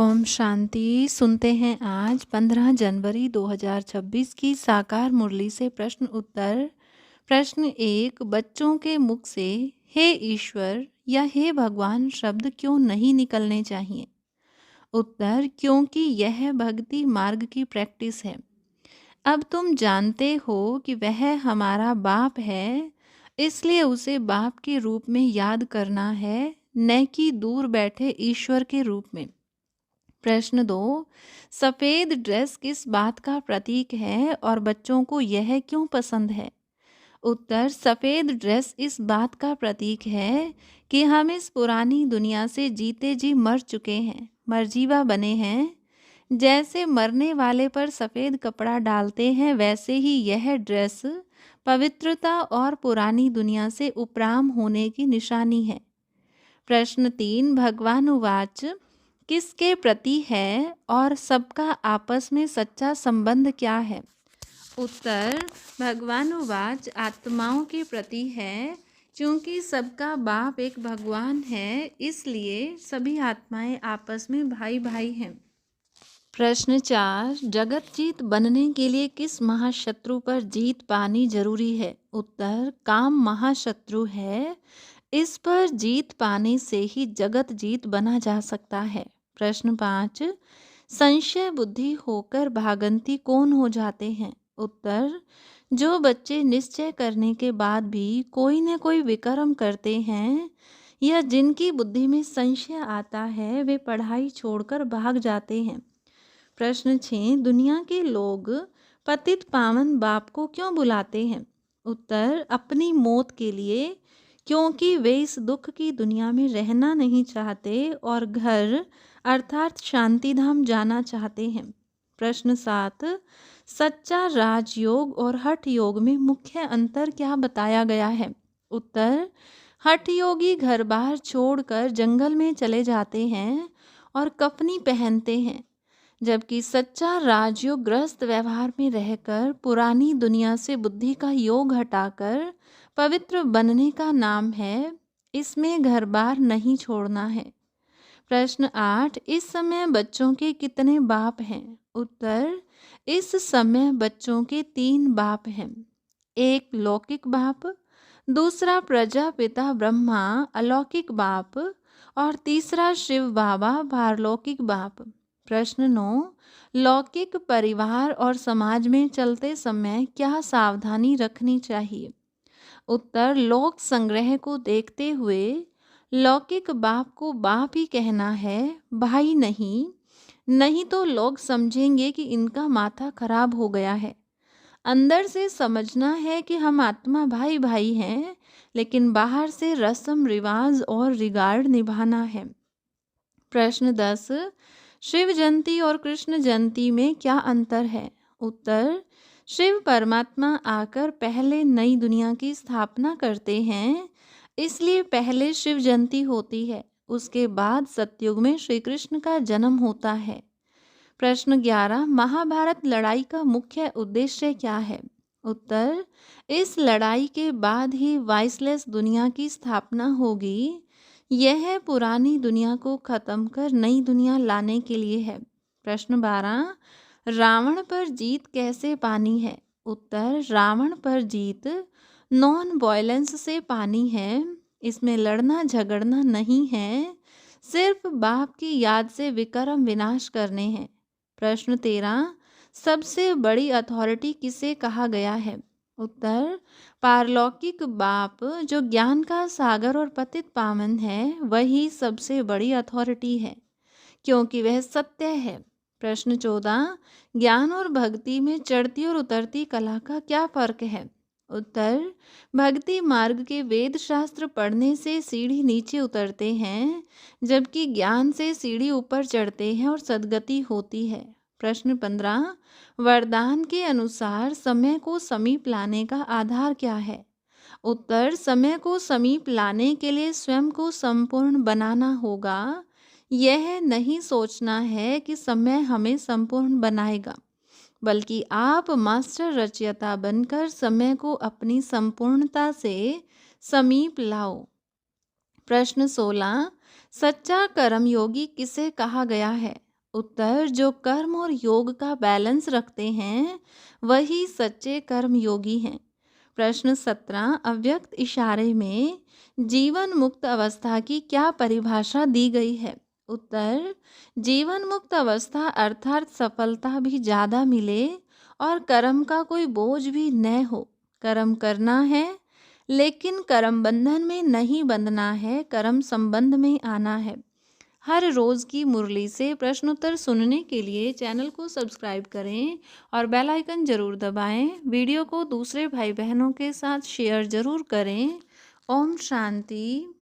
ओम शांति। सुनते हैं आज 15 जनवरी 2026 की साकार मुरली से प्रश्न उत्तर। प्रश्न एक, बच्चों के मुख से हे ईश्वर या हे भगवान शब्द क्यों नहीं निकलने चाहिए? उत्तर, क्योंकि यह भक्ति मार्ग की प्रैक्टिस है। अब तुम जानते हो कि वह हमारा बाप है, इसलिए उसे बाप के रूप में याद करना है, न कि दूर बैठे ईश्वर के रूप में। प्रश्न दो, सफेद ड्रेस किस बात का प्रतीक है और बच्चों को यह क्यों पसंद है? उत्तर, सफेद ड्रेस इस बात का प्रतीक है कि हम इस पुरानी दुनिया से जीते जी मर चुके हैं, मरजीवा बने हैं। जैसे मरने वाले पर सफेद कपड़ा डालते हैं, वैसे ही यह ड्रेस पवित्रता और पुरानी दुनिया से उपराम होने की निशानी है। प्रश्न तीन, भगवान उवाच किसके प्रति है और सबका आपस में सच्चा संबंध क्या है? उत्तर, भगवान उवाच आत्माओं के प्रति है, क्योंकि सबका बाप एक भगवान है, इसलिए सभी आत्माएं आपस में भाई भाई हैं। प्रश्न चार, जगत जीत बनने के लिए किस महाशत्रु पर जीत पानी जरूरी है? उत्तर, काम महाशत्रु है, इस पर जीत पाने से ही जगत जीत बना जा सकता है। प्रश्न पाँच, संशय बुद्धि होकर भागंती कौन हो जाते हैं? उत्तर, जो बच्चे निश्चय करने के बाद भी कोई न कोई विकर्म करते हैं या जिनकी बुद्धि में संशय आता है, वे पढ़ाई छोड़कर भाग जाते हैं। प्रश्न 6, दुनिया के लोग पतित पावन बाप को क्यों बुलाते हैं? उत्तर, अपनी मौत के लिए, क्योंकि वे इस दुख की दुनिया में रहना नहीं चाहते और घर अर्थात शांति धाम जाना चाहते हैं। प्रश्न 7, सच्चा राजयोग और हठ योग में मुख्य अंतर क्या बताया गया है? उत्तर, हठ योगी घर बार छोड़कर जंगल में चले जाते हैं और कफनी पहनते हैं, जबकि सच्चा राजयोग गृहस्थ व्यवहार में रहकर पुरानी दुनिया से बुद्धि का योग हटाकर पवित्र बनने का नाम है। इसमें घर बार नहीं छोड़ना है। प्रश्न 8, इस समय बच्चों के कितने बाप हैं? उत्तर, इस समय बच्चों के 3 बाप हैं। एक लौकिक बाप, दूसरा प्रजापिता ब्रह्मा अलौकिक बाप और तीसरा शिव बाबा पारलौकिक बाप। प्रश्न 9, लौकिक परिवार और समाज में चलते समय क्या सावधानी रखनी चाहिए? उत्तर, लोक संग्रह को देखते हुए लौकिक बाप को बाप ही कहना है, भाई नहीं। नहीं तो लोग समझेंगे कि इनका माथा खराब हो गया है। अंदर से समझना है कि हम आत्मा भाई भाई हैं, लेकिन बाहर से रस्म रिवाज और रिगार्ड निभाना है। प्रश्न 10, शिव जयंती और कृष्ण जयंती में क्या अंतर है? उत्तर, शिव परमात्मा आकर पहले नई दुनिया की स्थापना करते हैं, इसलिए पहले शिव जयंती होती है, उसके बाद सतयुग में श्री कृष्ण का जन्म होता है। प्रश्न 11, महाभारत लड़ाई का मुख्य उद्देश्य क्या है? उत्तर, इस लड़ाई के बाद ही वाइसलेस दुनिया की स्थापना होगी। यह पुरानी दुनिया को खत्म कर नई दुनिया लाने के लिए है। प्रश्न 12, रावण पर जीत कैसे पानी है? उत्तर, रावण पर जीत नॉन वायलेंस से पानी है। इसमें लड़ना झगड़ना नहीं है, सिर्फ बाप की याद से विकर्म विनाश करने हैं। प्रश्न 13, सबसे बड़ी अथॉरिटी किसे कहा गया है? उत्तर, पारलौकिक बाप जो ज्ञान का सागर और पतित पावन है, वही सबसे बड़ी अथॉरिटी है, क्योंकि वह सत्य है। प्रश्न 14, ज्ञान और भक्ति में चढ़ती और उतरती कला का क्या फर्क है? उत्तर, भक्ति मार्ग के वेद शास्त्र पढ़ने से सीढ़ी नीचे उतरते हैं, जबकि ज्ञान से सीढ़ी ऊपर चढ़ते हैं और सद्गति होती है। प्रश्न 15, वरदान के अनुसार समय को समीप लाने का आधार क्या है? उत्तर, समय को समीप लाने के लिए स्वयं को संपूर्ण बनाना होगा। यह नहीं सोचना है कि समय हमें संपूर्ण बनाएगा, बल्कि आप मास्टर रचयिता बनकर समय को अपनी संपूर्णता से समीप लाओ। प्रश्न 16, सच्चा कर्मयोगी किसे कहा गया है? उत्तर, जो कर्म और योग का बैलेंस रखते हैं वही सच्चे कर्म योगी हैं। प्रश्न 17, अव्यक्त इशारे में जीवन मुक्त अवस्था की क्या परिभाषा दी गई है? उत्तर, जीवन मुक्त अवस्था अर्थात सफलता भी ज्यादा मिले और कर्म का कोई बोझ भी न हो। कर्म करना है लेकिन कर्म बंधन में नहीं बंधना है, कर्म संबंध में आना है। हर रोज की मुरली से प्रश्नोत्तर सुनने के लिए चैनल को सब्सक्राइब करें और बेल आइकन जरूर दबाएं। वीडियो को दूसरे भाई बहनों के साथ शेयर जरूर करें। ओम शांति।